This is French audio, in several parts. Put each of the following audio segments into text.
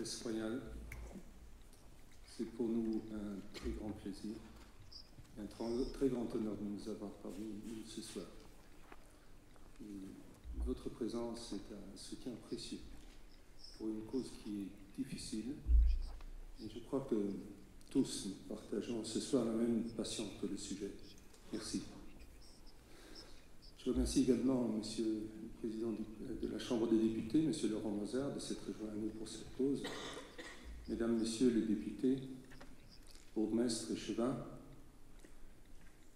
Altesse royale, c'est pour nous un très grand plaisir et un très grand honneur de nous avoir parmi nous ce soir. Et votre présence est un soutien précieux pour une cause qui est difficile, et je crois que tous nous partageons ce soir la même passion pour le sujet. Merci. Je remercie également Monsieur le Président de la Chambre des députés, Monsieur Laurent Mozart, de s'être rejoint à nous pour cette cause. Mesdames, Messieurs les députés, bourgmestres et chevins,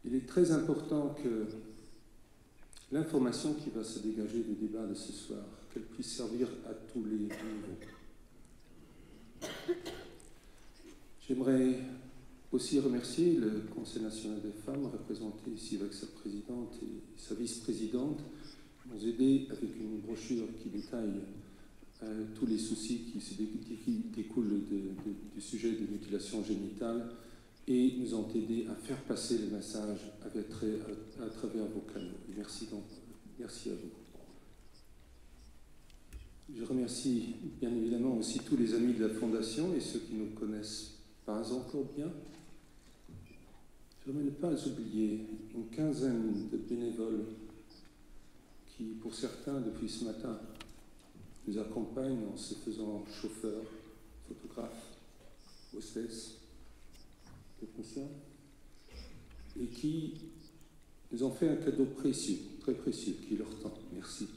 il est très important que l'information qui va se dégager du débat de ce soir, qu'elle puisse servir à tous les niveaux. J'aimerais aussi remercier le Conseil national des femmes, représenté ici avec sa présidente et sa vice-présidente, qui nous ont aidés avec une brochure qui détaille tous les soucis qui découlent du sujet des mutilations génitales et nous ont aidés à faire passer le message à travers vos canaux. Merci donc, merci à vous. Je remercie bien évidemment aussi tous les amis de la Fondation et ceux qui ne nous connaissent pas encore bien. Je ne veux pas oublier une quinzaine de bénévoles qui, pour certains, depuis ce matin, nous accompagnent en se faisant chauffeurs, photographes, hostesses, techniciens, et qui nous ont fait un cadeau précieux, très précieux, qui est leur temps. Merci.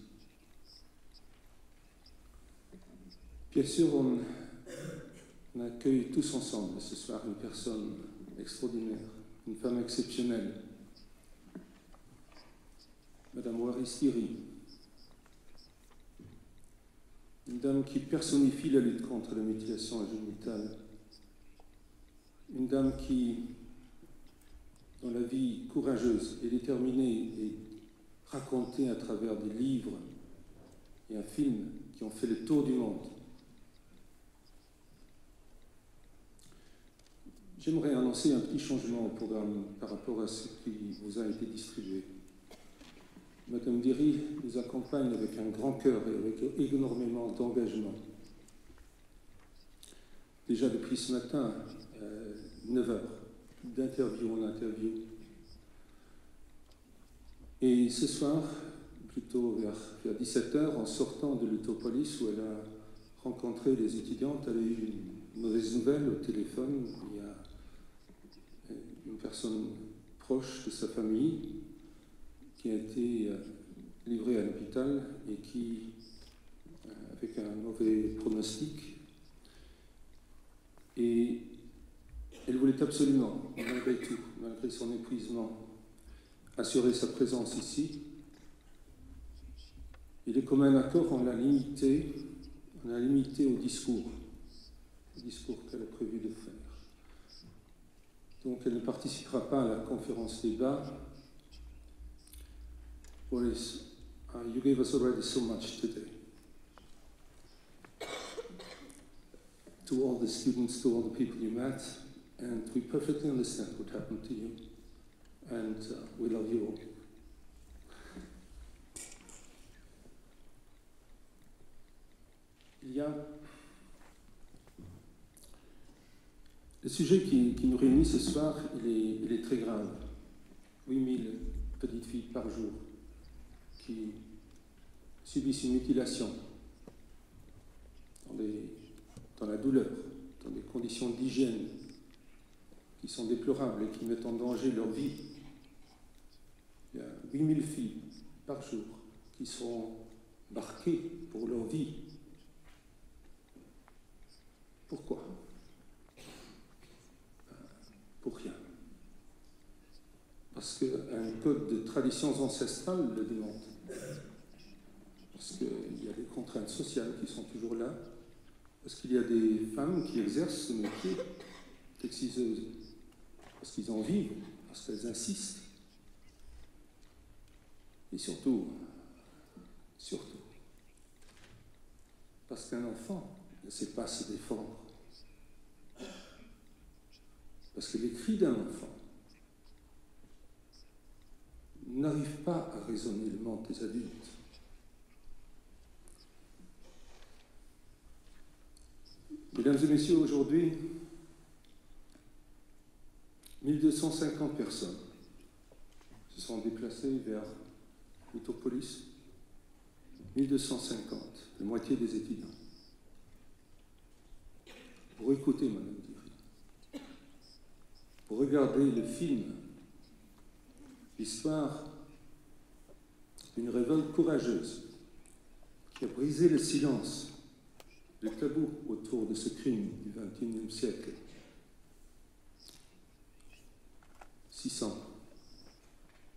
Bien sûr, on accueille tous ensemble ce soir une personne extraordinaire, une femme exceptionnelle, Madame Waris Dirie, une dame qui personnifie la lutte contre la mutilation génitale, une dame qui, dans la vie courageuse et déterminée, est racontée à travers des livres et un film qui ont fait le tour du monde. J'aimerais annoncer un petit changement au programme par rapport à ce qui vous a été distribué. Madame Dirie nous accompagne avec un grand cœur et avec énormément d'engagement. Déjà depuis ce matin, 9 heures, d'interview en interview. Et ce soir, plutôt vers 17 heures, en sortant de l'Utopolis où elle a rencontré les étudiantes, elle a eu une mauvaise nouvelle au téléphone. Il y a une personne proche de sa famille qui a été livrée à l'hôpital et qui, avec un mauvais pronostic, et elle voulait absolument, malgré tout, malgré son épuisement, assurer sa présence ici. Et de commun accord, on l'a limité au discours qu'elle a prévu de faire. Donc elle ne participera pas à la conférence débat. Boris, you gave us already so much today. To all the students, to all the people you met, and we perfectly understand what happened to you, and we love you all. Le sujet qui nous réunit ce soir, il est très grave. 8000 petites filles par jour qui subissent une mutilation dans la douleur, dans des conditions d'hygiène qui sont déplorables et qui mettent en danger leur vie. Il y a 8000 filles par jour qui sont marquées pour leur vie. Pourquoi ? Pour rien. Parce qu'un code de traditions ancestrales le demande. Parce qu'il y a des contraintes sociales qui sont toujours là. Parce qu'il y a des femmes qui exercent ce métier d'exciseuse. Parce qu'ils en vivent, parce qu'elles insistent. Et surtout, parce qu'un enfant ne sait pas se défendre. Parce que les cris d'un enfant n'arrivent pas à résonner le manque des adultes. Mesdames et messieurs, aujourd'hui, 1250 personnes se sont déplacées vers Métropolis. 1250, la moitié des étudiants. Pour écouter Madame Guéry, pour regarder le film, l'histoire d'une révolte courageuse qui a brisé le silence, le tabou autour de ce crime du XXIe siècle. 600,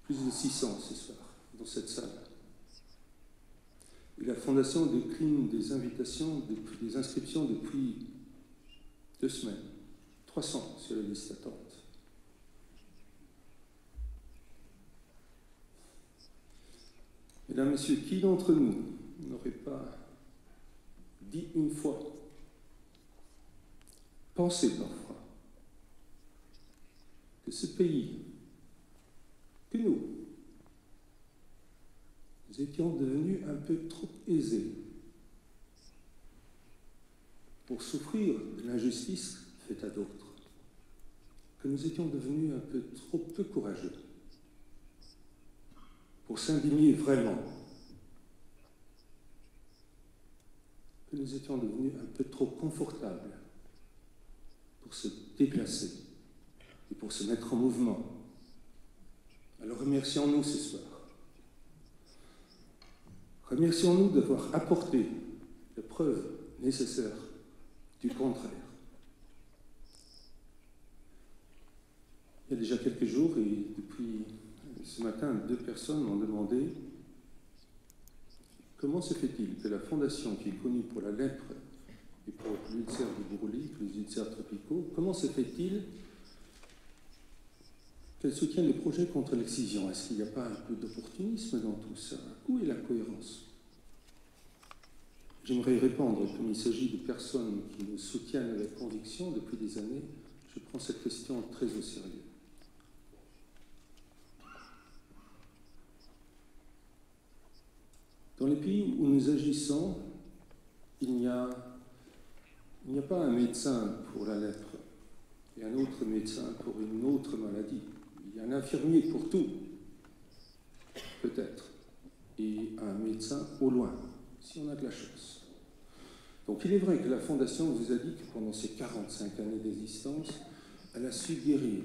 plus de 600 ce soir, dans cette salle. Et la Fondation décline des invitations, des inscriptions depuis 2 semaines. 300 sur la liste d'attente. Mesdames, Messieurs, qui d'entre nous n'aurait pas dit une fois, pensé parfois, que ce pays, que nous étions devenus un peu trop aisés pour souffrir de l'injustice faite à d'autres, que nous étions devenus un peu trop peu courageux pour s'indigner vraiment, que nous étions devenus un peu trop confortables pour se déplacer et pour se mettre en mouvement. Alors remercions-nous ce soir. Remercions-nous d'avoir apporté la preuve nécessaire du contraire. Il y a déjà quelques jours, et depuis ce matin, 2 personnes m'ont demandé comment se fait-il que la fondation qui est connue pour la lèpre et pour l'ulcère de Broglie, les ulcères tropicaux, comment se fait-il qu'elle soutient les projets contre l'excision? Est-ce qu'il n'y a pas un peu d'opportunisme dans tout ça? Où est la cohérence? J'aimerais répondre, comme il s'agit de personnes qui nous soutiennent avec conviction depuis des années, je prends cette question très au sérieux. Dans les pays où nous agissons, il n'y a pas un médecin pour la lèpre et un autre médecin pour une autre maladie. Il y a un infirmier pour tout, peut-être, et un médecin au loin, si on a de la chance. Donc il est vrai que la Fondation vous a dit que pendant ces 45 années d'existence, elle a su guérir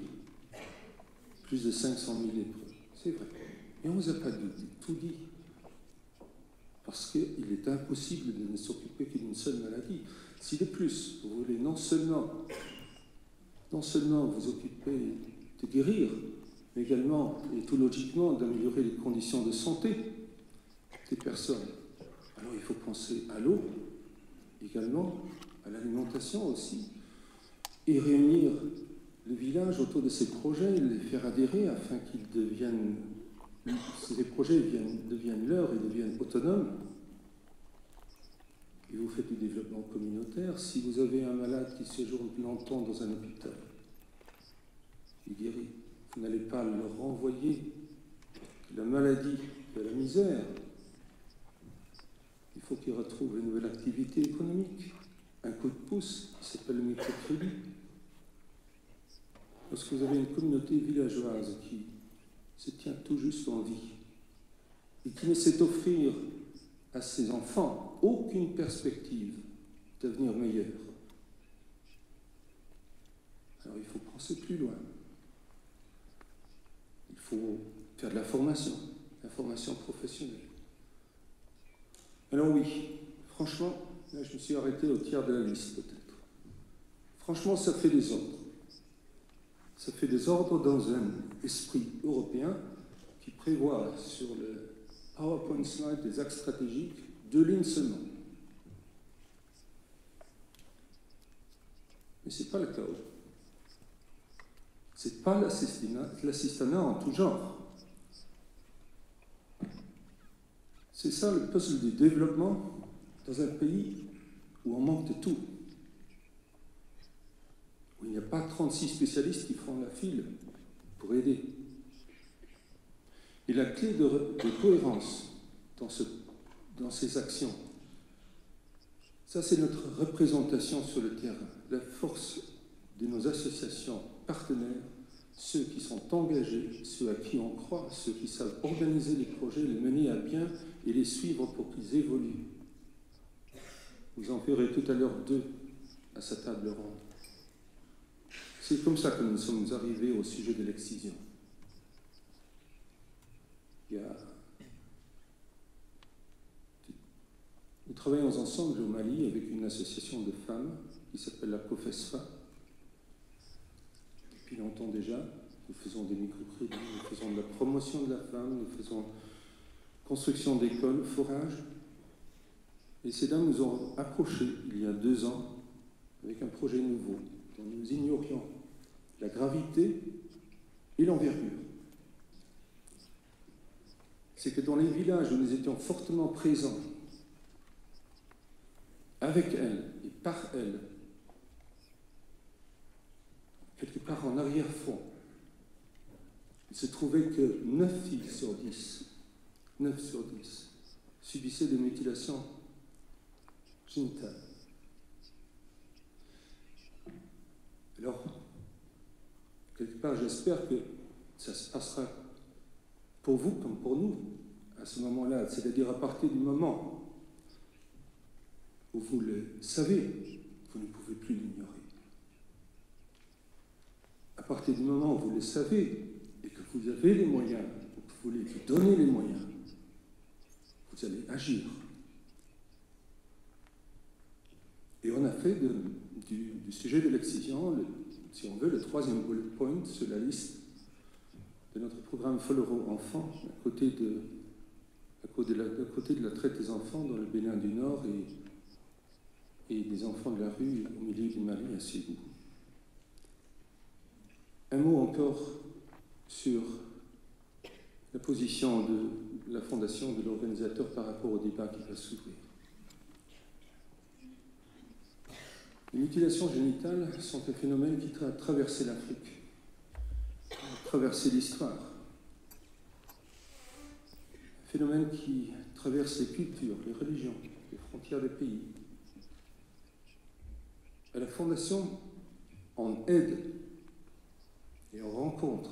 plus de 500 000 lépreux. C'est vrai. Mais on ne vous a pas tout dit. Parce qu'il est impossible de ne s'occuper que d'une seule maladie. Si de plus, vous voulez non seulement vous occuper de guérir, mais également, et tout logiquement, d'améliorer les conditions de santé des personnes, alors il faut penser à l'eau, également à l'alimentation aussi, et réunir le village autour de ces projets, les faire adhérer afin ces projets deviennent leurs et deviennent autonomes. Et vous faites du développement communautaire. Si vous avez un malade qui séjourne longtemps dans un hôpital, il guérit. Vous n'allez pas le renvoyer de la maladie, de la misère. Il faut qu'il retrouve une nouvelle activité économique, un coup de pouce qui s'appelle le microcrédit. Lorsque vous avez une communauté villageoise qui se tient tout juste en vie et qui ne sait offrir à ses enfants aucune perspective d'avenir meilleur, alors il faut penser plus loin. Il faut faire de la formation professionnelle. Alors oui, franchement, là je me suis arrêté au tiers de la liste peut-être. Franchement, ça fait des ordres. Ça fait des ordres dans un esprit européen qui prévoit sur le PowerPoint slide des axes stratégiques 2 lignes seulement. Mais ce n'est pas le chaos. Ce n'est pas l'assistanat en tout genre. C'est ça le puzzle du développement dans un pays où on manque de tout. Où il n'y a pas 36 spécialistes qui font la file pour aider. Et la clé de cohérence dans ces actions, Ça, c'est notre représentation sur le terrain, la force de nos associations partenaires, ceux qui sont engagés, ceux à qui on croit, ceux qui savent organiser les projets, les mener à bien et les suivre pour qu'ils évoluent. Vous en verrez tout à l'heure 2 à sa table ronde. C'est comme ça que nous sommes arrivés au sujet de l'excision. Nous travaillons ensemble au Mali avec une association de femmes qui s'appelle la COFESFA. Depuis longtemps déjà, nous faisons des microcrédits, nous faisons de la promotion de la femme, nous faisons construction d'écoles, forage. Et ces dames nous ont approchés il y a 2 ans avec un projet nouveau dont nous ignorions la gravité et l'envergure. C'est que dans les villages où nous étions fortement présents, avec elles et par elles, quelque part en arrière-fond, il se trouvait que 9 filles sur 10 subissaient des mutilations génitales. Alors, quelque part, j'espère que ça se passera pour vous comme pour nous à ce moment-là, c'est-à-dire à partir du moment où vous le savez, vous ne pouvez plus l'ignorer. À partir du moment où vous le savez et que vous avez les moyens, vous voulez vous donner les moyens, vous allez agir. Et on a fait du sujet de l'excision, si on veut, le 3e bullet point sur la liste de notre programme Follow Enfants, à côté de la traite des enfants dans le Bénin du Nord et des enfants de la rue au milieu du Mali à Ségou. Un mot encore sur la position de la Fondation, de l'organisateur par rapport au débat qui va s'ouvrir. Les mutilations génitales sont un phénomène qui a traversé l'Afrique, a traversé l'histoire. Un phénomène qui traverse les cultures, les religions, les frontières des pays. À la Fondation, on aide et on rencontre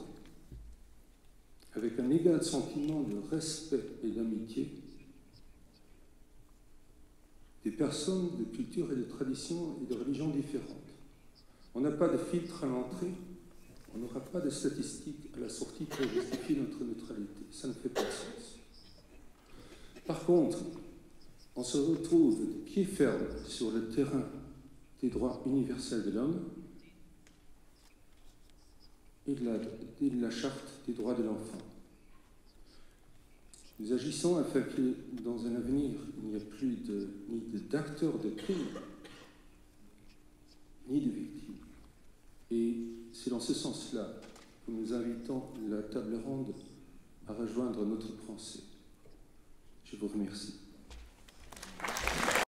avec un égal sentiment de respect et d'amitié des personnes de cultures et de traditions et de religions différentes. On n'a pas de filtre à l'entrée, on n'aura pas de statistiques à la sortie pour justifier notre neutralité. Ça ne fait pas de sens. Par contre, on se retrouve de pied ferme sur le terrain des droits universels de l'homme et de la charte des droits de l'enfant. Nous agissons afin que, dans un avenir, il n'y ait plus ni d'acteurs de crime, ni de victimes. Et c'est dans ce sens-là que nous invitons la table ronde à rejoindre notre pensée. Je vous remercie.